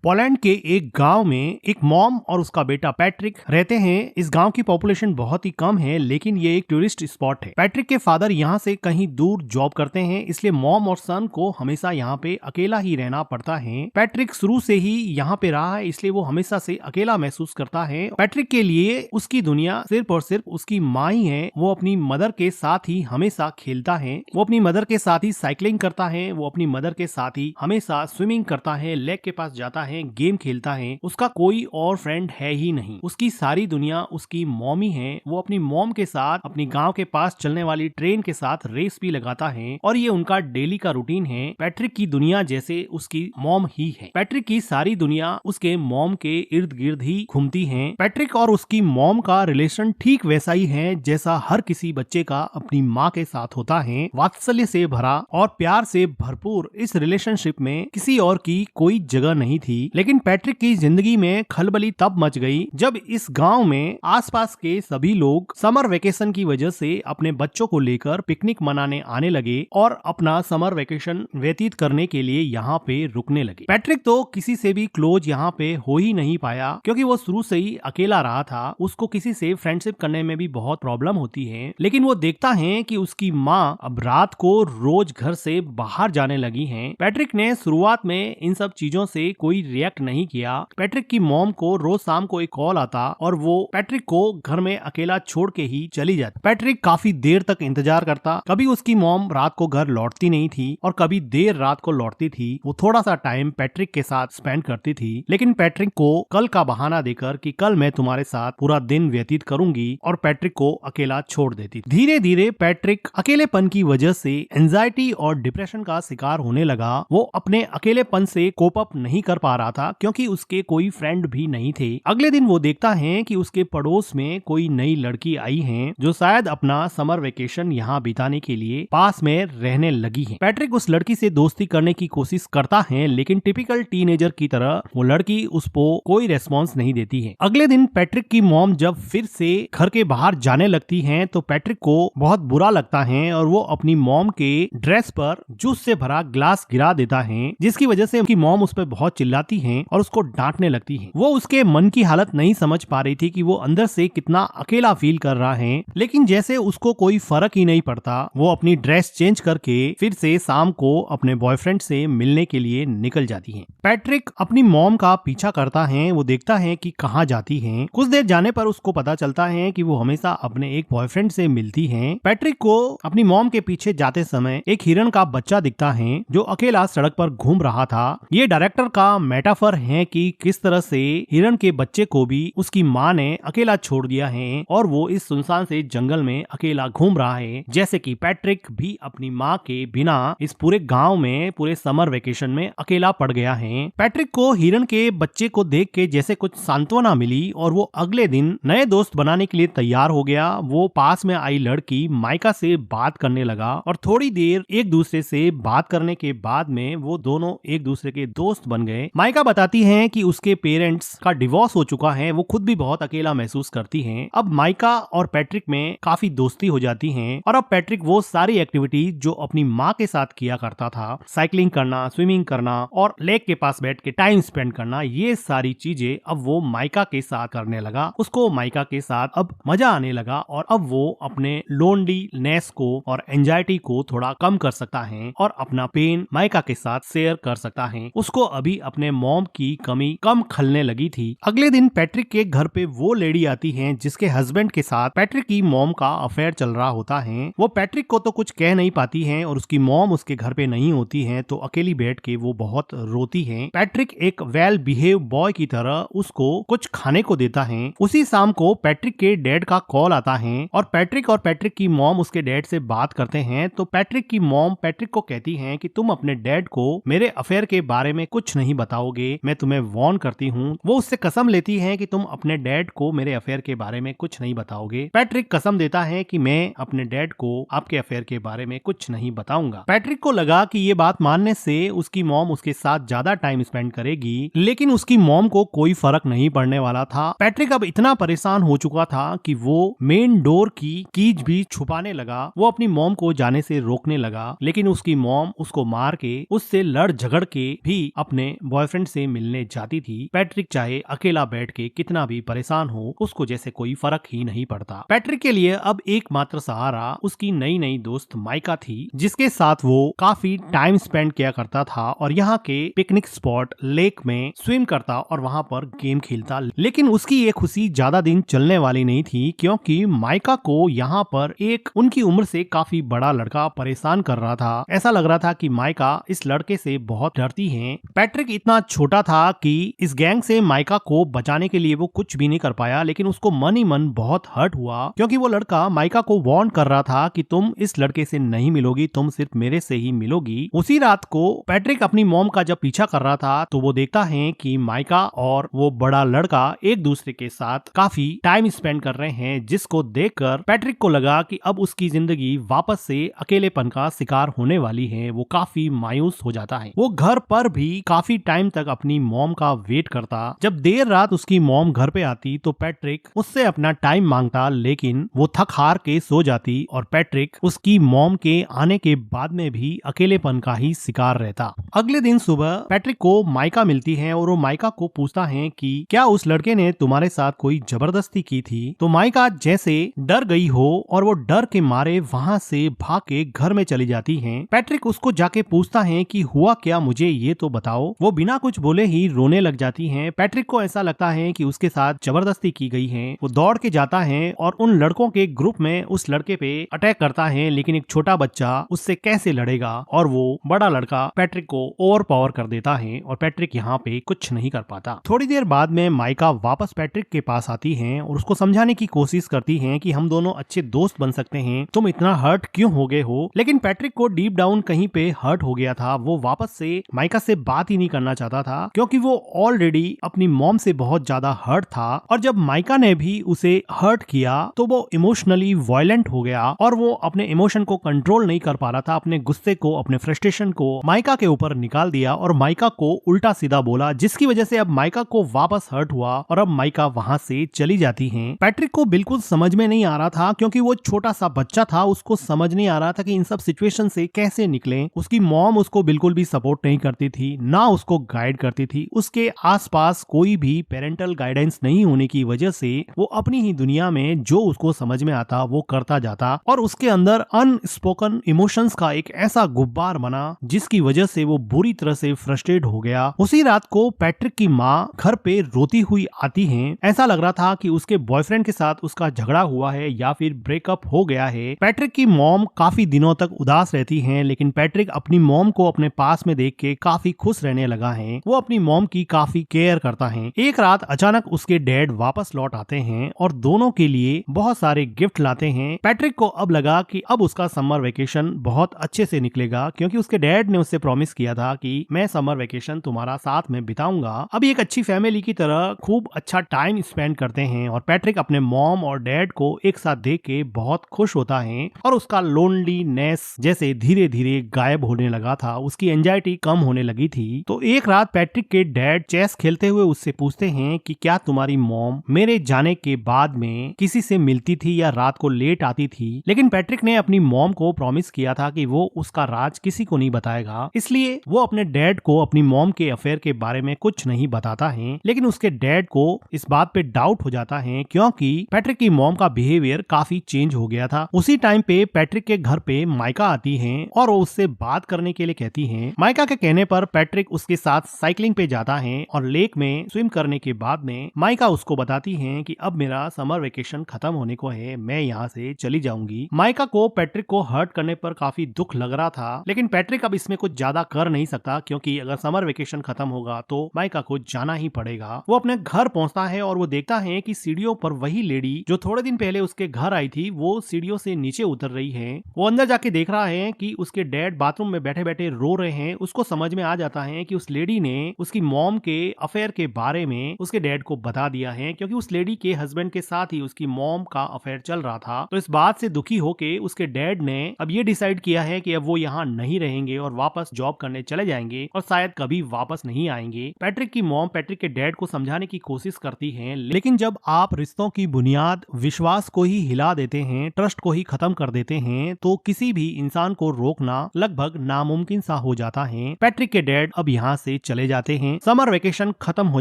Poland के एक गांव में एक मॉम और उसका बेटा पैट्रिक रहते हैं। इस गांव की पॉपुलेशन बहुत ही कम है, लेकिन ये एक टूरिस्ट स्पॉट है। पैट्रिक के फादर यहाँ से कहीं दूर जॉब करते हैं, इसलिए मॉम और सन को हमेशा यहाँ पे अकेला ही रहना पड़ता है। पैट्रिक शुरू से ही यहाँ पे रहा है, इसलिए वो हमेशा से अकेला महसूस करता है। पैट्रिक के लिए उसकी दुनिया सिर्फ और सिर्फ उसकी माँ ही है। वो अपनी मदर के साथ ही हमेशा खेलता है, वो अपनी मदर के साथ ही साइकिलिंग करता है, वो अपनी मदर के साथ ही हमेशा स्विमिंग करता है, लेक के पास जाता है, गेम खेलता है। उसका कोई और फ्रेंड है ही नहीं। उसकी सारी दुनिया उसकी मॉमी है। वो अपनी मॉम के साथ अपनी गांव के पास चलने वाली ट्रेन के साथ रेस भी लगाता है और ये उनका डेली का रूटीन है। पैट्रिक की दुनिया जैसे उसकी मॉम ही है। पैट्रिक की सारी दुनिया उसके मॉम के इर्द गिर्द ही घूमती है। पैट्रिक और उसकी मॉम का रिलेशन ठीक वैसा ही है जैसा हर किसी बच्चे का अपनी माँ के साथ होता है। वात्सल्य से भरा और प्यार से भरपूर इस रिलेशनशिप में किसी और की कोई जगह नहीं थी। लेकिन पैट्रिक की जिंदगी में खलबली तब मच गई जब इस गांव में आसपास के सभी लोग समर वेकेशन की वजह से अपने बच्चों को लेकर पिकनिक मनाने आने लगे और अपना समर वेकेशन व्यतीत करने के लिए यहाँ पे रुकने लगे। पैट्रिक तो किसी से भी क्लोज यहाँ पे हो ही नहीं पाया, क्योंकि वो शुरू से ही अकेला रहा था। उसको किसी से फ्रेंडशिप करने में भी बहुत प्रॉब्लम होती है। लेकिन वो देखता है कि उसकी माँ अब रात को रोज घर से बाहर जाने लगी है। पैट्रिक ने शुरुआत में इन सब चीजों से कोई रिएक्ट नहीं किया। पैट्रिक की मॉम को रोज शाम को एक कॉल आता और वो पैट्रिक को घर में अकेला छोड़ के ही चली जाती। पैट्रिक काफी देर तक इंतजार करता। कभी उसकी मॉम रात को घर लौटती नहीं थी और कभी देर रात को लौटती थी। वो थोड़ा सा टाइम पैट्रिक के साथ स्पेंड करती थी, लेकिन पैट्रिक को कल का बहाना देकर कि कल मैं तुम्हारे साथ पूरा दिन व्यतीत करूंगी और पैट्रिक को अकेला छोड़ देती थी। धीरे धीरे पैट्रिक अकेलेपन की वजह से एंजाइटी और डिप्रेशन का शिकार होने लगा। वो अपने अकेलेपन से कोप अप नहीं कर पा रहा था, क्योंकि उसके कोई फ्रेंड भी नहीं थे। अगले दिन वो देखता है कि उसके पड़ोस में कोई नई लड़की आई है जो शायद अपना समर वेकेशन यहाँ बिताने के लिए पास में रहने लगी है। पैट्रिक उस लड़की से दोस्ती करने की कोशिश करता है, लेकिन टिपिकल टीनेजर की तरह वो लड़की उसको कोई रेस्पॉन्स नहीं देती है। अगले दिन पैट्रिक की मॉम जब फिर से घर के बाहर जाने लगती है तो पैट्रिक को बहुत बुरा लगता है और वो अपनी मॉम के ड्रेस पर जूस से भरा ग्लास गिरा देता है, जिसकी वजह से उनकी मॉम उस पर बहुत चिल्लाती है और उसको डांटने लगती है। वो उसके मन की हालत नहीं समझ पा रही थी कि वो अंदर से कितना अकेला फील कर रहा है, लेकिन जैसे उसको कोई फर्क ही नहीं पड़ता, वो अपनी ड्रेस चेंज करके फिर से शाम को अपने बॉयफ्रेंड से मिलने के लिए निकल जाती है। पैट्रिक अपनी मॉम का पीछा करता है। वो देखता है कि कहाँ जाती है। कुछ देर जाने पर उसको पता चलता है कि वो हमेशा अपने एक बॉयफ्रेंड से मिलती है। पैट्रिक को अपनी मॉम के पीछे जाते समय एक हिरन का बच्चा दिखता है जो अकेला सड़क पर घूम रहा था। ये डायरेक्टर का मेटाफर है कि किस तरह से हिरन के बच्चे को भी उसकी माँ ने अकेला छोड़ दिया है और वो इस सुनसान से जंगल में अकेला घूम रहा है, जैसे कि पैट्रिक भी अपनी माँ के बिना इस पूरे गांव में पूरे समर वेकेशन में अकेला पड़ गया है। पैट्रिक को हिरन के बच्चे को देख के जैसे कुछ सांत्वना मिली और वो अगले दिन नए दोस्त बनाने के लिए तैयार हो गया। वो पास में आई लड़की माइका से बात करने लगा और थोड़ी देर एक दूसरे से बात करने के बाद में वो दोनों एक दूसरे के दोस्त बन गए। माइका बताती है कि उसके पेरेंट्स का डिवोर्स हो चुका है। वो खुद भी बहुत अकेला महसूस करती हैं। अब माइका और पैट्रिक में काफी दोस्ती हो जाती है और अब पैट्रिक वो सारी एक्टिविटी जो अपनी माँ के साथ किया करता था, साइकिलिंग करना, स्विमिंग करना और लेक के पास बैठ के टाइम स्पेंड करना, ये सारी चीजें अब वो माइका के साथ करने लगा। उसको माइका के साथ अब मजा आने लगा और अब वो अपने लोनलीनेस को और एंजाइटी को थोड़ा कम कर सकता है और अपना पेन माइका के साथ शेयर कर सकता है। उसको अभी अपने मॉम की कमी कम खलने लगी थी। अगले दिन पैट्रिक के घर पे वो लेडी आती है जिसके हस्बैंड के साथ पैट्रिक की मॉम का अफेयर चल रहा होता है। वो पैट्रिक को तो कुछ कह नहीं पाती है और उसकी मॉम उसके घर पे नहीं होती है, तो अकेली बैठ के वो बहुत रोती है। पैट्रिक एक वेल बिहेव बॉय की तरह उसको कुछ खाने को देता है। उसी शाम को पैट्रिक के डैड का कॉल आता है और पैट्रिक की मॉम उसके डैड से बात करते हैं। तो पैट्रिक की मॉम पैट्रिक को कहती है कि तुम अपने डैड को मेरे अफेयर के बारे में कुछ नहीं बताओगे, मैं तुम्हें वार्न करती हूँ। वो उससे कसम लेती है कि तुम अपने डैड को मेरे अफेयर के बारे में कुछ नहीं बताओगे। पैट्रिक कसम देता है कि मैं अपने डैड को आपके अफेयर के बारे में कुछ नहीं बताऊंगा। पैट्रिक को लगा कि ये बात मानने से उसकी मॉम उसके साथ ज्यादा टाइम स्पेंड करेगी, लेकिन उसकी मॉम को कोई फर्क नहीं पड़ने वाला था। पैट्रिक अब इतना परेशान हो चुका था कि वो मेन डोर की कीज भी छुपाने लगा। वो अपनी मॉम को जाने से रोकने लगा, लेकिन उसकी मॉम उसको मार के उससे लड़ झगड़ के भी अपने बॉयफ्रेंड बॉयफ्रेंड से मिलने जाती थी, पैट्रिक चाहे अकेला बैठ के कितना भी परेशान हो, उसको जैसे कोई फर्क ही नहीं पड़ता। पैट्रिक के लिए अब एकमात्र सहारा उसकी नई नई दोस्त माइका थी, जिसके साथ वो काफी टाइम स्पेंड किया करता था और यहाँ के पिकनिक स्पॉट लेक में स्विम करता और वहाँ पर गेम खेलता। लेकिन उसकी ये खुशी ज्यादा दिन चलने वाली नहीं थी, क्योंकि माइका को यहाँ पर एक उनकी उम्र से काफी बड़ा लड़का परेशान कर रहा था। ऐसा लग रहा था कि माइका इस लड़के से बहुत डरती है। पैट्रिक इतना छोटा था कि इस गैंग से माइका को बचाने के लिए वो कुछ भी नहीं कर पाया, लेकिन उसको मन ही मन बहुत हर्ट हुआ, क्योंकि वो लड़का माइका को वार्न कर रहा था कि तुम इस लड़के से नहीं मिलोगी, तुम सिर्फ मेरे से ही मिलोगी। उसी रात को पैट्रिक अपनी मॉम का जब पीछा कर रहा था तो वो देखता है कि माइका और वो बड़ा लड़का एक दूसरे के साथ काफी टाइम स्पेंड कर रहे हैं, जिसको देखकर पैट्रिक को लगा कि अब उसकी जिंदगी वापस से अकेलेपन का शिकार होने वाली है। वो काफी मायूस हो जाता है। वो घर पर भी काफी टाइम तक अपनी मॉम का वेट करता। जब देर रात उसकी मॉम घर पे आती तो पैट्रिक उससे अपना टाइम मांगता, लेकिन वो थक हार के सो जाती और पैट्रिक उसकी मॉम के आने के बाद में भी अकेलेपन का ही शिकार रहता। अगले दिन सुबह पैट्रिक को माइका मिलती है और वो माइका को पूछता है कि क्या उस लड़के ने तुम्हारे साथ कोई जबरदस्ती की थी। तो माइका जैसे डर गई हो और वो डर के मारे वहाँ से भाग के घर में चली जाती है। पैट्रिक उसको जाके पूछता है कि हुआ क्या, मुझे ये तो बताओ। वो बिना कुछ बोले ही रोने लग जाती है। पैट्रिक को ऐसा लगता है कि उसके साथ जबरदस्ती की गई है। वो दौड़ के जाता है और उन लड़कों के ग्रुप में उस लड़के पे अटैक करता है, लेकिन एक छोटा बच्चा उससे कैसे लड़ेगा और वो बड़ा लड़का पैट्रिक को ओवर पावर कर देता है और पैट्रिक यहाँ पे कुछ नहीं कर पाता। थोड़ी देर बाद में माइका वापस पैट्रिक के पास आती है और उसको समझाने की कोशिश करती है कि हम दोनों अच्छे दोस्त बन सकते हैं, तुम इतना हर्ट क्यों हो गए हो। लेकिन पैट्रिक को डीप डाउन कहीं पे हर्ट हो गया था। वो वापस से माइका से बात ही नहीं करना चाहता था, क्योंकि वो ऑलरेडी अपनी मॉम से बहुत ज्यादा हर्ट था और जब माइका ने भी उसे हर्ट किया तो वो इमोशनली वायलेंट हो गया और वो अपने इमोशन को कंट्रोल नहीं कर पा रहा था। अपने गुस्से को, अपने फ्रस्ट्रेशन को माइका के ऊपर निकाल दिया और माइका को उल्टा सीधा बोला, जिसकी वजह से अब माइका को वापस हर्ट हुआ और अब माइका वहां से चली जाती है। पैट्रिक को बिल्कुल समझ में नहीं आ रहा था, क्योंकि वो छोटा सा बच्चा था, उसको समझ नहीं आ रहा था कि इन सब सिचुएशन से कैसे निकले। उसकी मॉम उसको बिल्कुल भी सपोर्ट नहीं करती थी, ना उसको गाइड करती थी। उसके आसपास कोई भी पेरेंटल गाइडेंस नहीं होने की वजह से वो अपनी ही दुनिया में जो उसको समझ में आता वो करता जाता और उसके अंदर अनस्पोकन इमोशंस का एक ऐसा गुब्बार बना जिसकी वजह से वो बुरी तरह से फ्रस्ट्रेट हो गया। उसी रात को पैट्रिक की माँ घर पे रोती हुई आती हैं। ऐसा लग रहा था कि उसके बॉयफ्रेंड के साथ उसका झगड़ा हुआ है या फिर ब्रेकअप हो गया है। पैट्रिक की मॉम काफी दिनों तक उदास रहती हैं, लेकिन पैट्रिक अपनी मॉम को अपने पास में देख के काफी खुश रहने लगा है। वो अपनी मॉम की काफी केयर करता है। एक रात अचानक उसके डैड वापस लौट आते हैं और दोनों के लिए बहुत सारे गिफ्ट लाते हैं। पैट्रिक को अब लगा कि अब उसका समर वेकेशन बहुत अच्छे से निकलेगा, क्योंकि उसके डैड ने उससे प्रॉमिस किया था कि मैं समर वेकेशन तुम्हारा साथ में बिताऊंगा। अभी एक अच्छी फैमिली की तरह खूब अच्छा टाइम स्पेंड करते हैं और पैट्रिक अपने मॉम और डैड को एक साथ देख के बहुत खुश होता है और उसका लोनलीनेस जैसे धीरे धीरे गायब होने लगा था। उसकी एंजाइटी कम होने लगी थी। तो एक रात पैट्रिक के डैड चेस खेलते हुए उससे पूछते हैं कि क्या तुम्हारी मॉम मेरे जाने के बाद में किसी से मिलती थी या रात को लेट आती थी। लेकिन पैट्रिक ने अपनी मॉम को प्रॉमिस किया था कि वो उसका राज किसी को नहीं बताएगा, इसलिए वो अपने डैड को अपनी मॉम के अफेयर के बारे में कुछ नहीं बताता है। लेकिन उसके डैड को इस बात पे डाउट हो जाता है, क्योंकि पैट्रिक की मॉम का बिहेवियर काफी चेंज हो गया था। उसी टाइम पे पैट्रिक के घर पे माइका आती है और वो उससे बात करने के लिए कहती है। माइका के कहने पर पैट्रिक उसके साथ साइकिलिंग पे जाता है और लेक में स्विम करने के बाद में माइका उसको बताती है कि अब मेरा समर वेकेशन खत्म होने को है, मैं यहाँ से चली जाऊंगी। माइका को पैट्रिक को हर्ट करने पर काफी दुख लग रहा था, लेकिन पैट्रिक अब इसमें कुछ ज्यादा कर नहीं सकता, क्योंकि अगर समर वेकेशन खत्म होगा तो माइका को जाना ही पड़ेगा। वो अपने घर पहुंचता है और वो देखता है कि सीढ़ियों पर वही लेडी जो थोड़े दिन पहले उसके घर आई थी वो सीढ़ियों से नीचे उतर रही है। वो अंदर जाके देख रहा है कि उसके डैड बाथरूम में बैठे बैठे रो रहे हैं। उसको समझ में आ जाता है कि उस लेडी ने उसकी मॉम के अफेयर के बारे में उसके डैड को बता दिया है, क्योंकि उस लेडी के हस्बैंड के साथ ही उसकी मॉम का अफेयर चल रहा था। तो इस बात से दुखी होके उसके डैड ने अब ये डिसाइड किया है कि अब वो यहाँ नहीं रहेंगे और वापस जॉब करने चले जाएंगे और शायद कभी वापस नहीं आएंगे। पैट्रिक की मॉम पैट्रिक के डैड को समझाने की कोशिश करती है, लेकिन जब आप रिश्तों की बुनियाद विश्वास को ही हिला देते हैं, ट्रस्ट को ही खत्म कर देते हैं, तो किसी भी इंसान को रोकना लगभग नामुमकिन सा हो जाता है। पैट्रिक के डैड अब यहाँ से चले जाते हैं। समर वेकेशन खत्म हो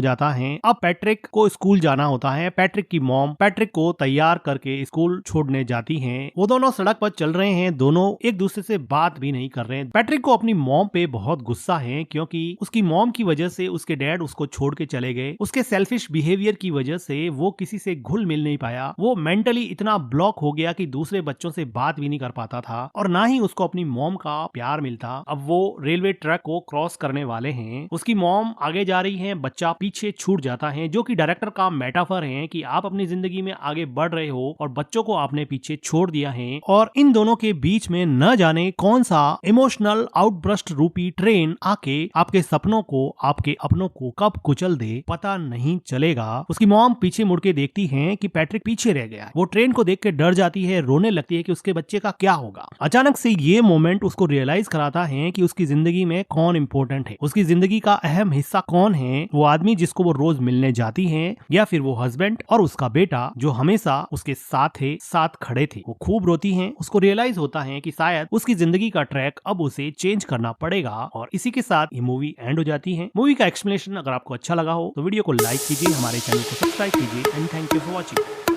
जाता है। अब पैट्रिक को स्कूल जाना होता है। पैट्रिक की मॉम पैट्रिक को तैयार करके स्कूल छोड़ने जाती हैं। वो दोनों सड़क पर चल रहे हैं, दोनों एक दूसरे से बात भी नहीं कर रहे हैं। पैट्रिक को अपनी मॉम पे बहुत गुस्सा है क्योंकि उसकी मॉम की वजह से उसके डैड उसको छोड़ के चले गए। उसके सेल्फिश बिहेवियर की वजह से वो किसी से घुल मिल नहीं पाया। वो मेंटली इतना ब्लॉक हो गया कि दूसरे बच्चों से बात भी नहीं कर पाता था और ना ही उसको अपनी मॉम का प्यार मिलता। अब वो रेलवे ट्रैक को क्रॉस करने वाले हैं। उसकी मॉम आगे जा रही है, बच्चा पीछे छूट जाता है, जो कि डायरेक्टर का मेटाफर है कि आप अपनी जिंदगी में आगे बढ़ रहे हो और बच्चों को आपने पीछे छोड़ दिया है। और इन दोनों के बीच में न जाने कौन सा इमोशनल आउटब्रस्ट रूपी ट्रेन आके आपके सपनों को, आपके अपनों को कब कुचल दे पता नहीं चलेगा। उसकी मॉम पीछे मुड़ के देखती है कि पैट्रिक पीछे रह गया है। वो ट्रेन को देख के डर जाती है, रोने लगती है कि उसके बच्चे का क्या होगा। अचानक से ये मोमेंट उसको रियलाइज कराता है कि उसकी जिंदगी में कौन इंपॉर्टेंट है, उसकी जिंदगी का अहम हिस्सा कौन है, वो आदमी जिसको वो रोज मिलने जाती है या फिर वो हस्बैंड और उसका बेटा जो हमेशा उसके साथ थे, साथ खड़े थे। वो खूब रोती है। उसको रियलाइज होता है कि शायद उसकी जिंदगी का ट्रैक अब उसे चेंज करना पड़ेगा और इसी के साथ ये मूवी एंड हो जाती है। मूवी का एक्सप्लेनेशन अगर आपको अच्छा लगा हो तो वीडियो को लाइक कीजिए, हमारे चैनल को सब्सक्राइब कीजिए and thank you for watching.